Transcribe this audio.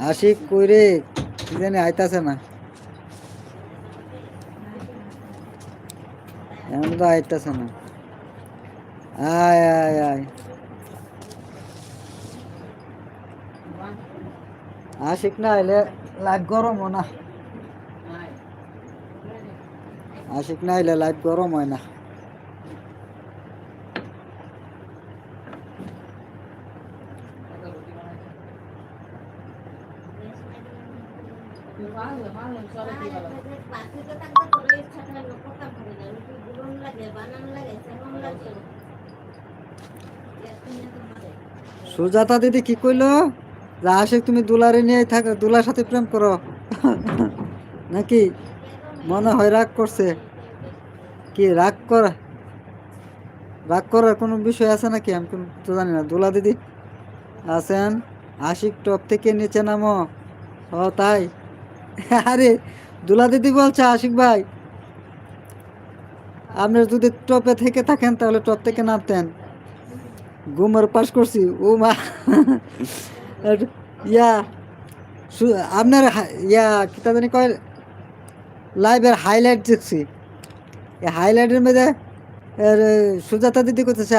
আশিক কইরে কি জানি আইতাছে না, এমন তো আইতাছে না। আয় আয় আয়, আশিক না আইলে লাইট গরম হয় না, আশিক না আইলে লাইট গরম হয় না। সুজাতা দিদি কি কইলো যে আশিক তুমি দুলারে নিয়ে থাকো, দুলার সাথে প্রেম করো নাকি? মনে হয় রাগ করছে। কি রাগ করার কোনো বিষয় আছে নাকি? আমি তো জানি না। দুলা দিদি আছেন? আশিক টপ থেকে নিচে নামো। ও তাই? আরে দুলা দিদি বলছে আশিক ভাই আপনি যদি টপে থেকে থাকেন তাহলে টপ থেকে নামতেন। ঘুমের পাশ করছি ও মা। ইয়া আপনার ইয়া কি তা জানি কয়, লাইভের হাইলাইট দেখছি। এই হাইলাইটের মধ্যে সুজাতা দিদি করতেছে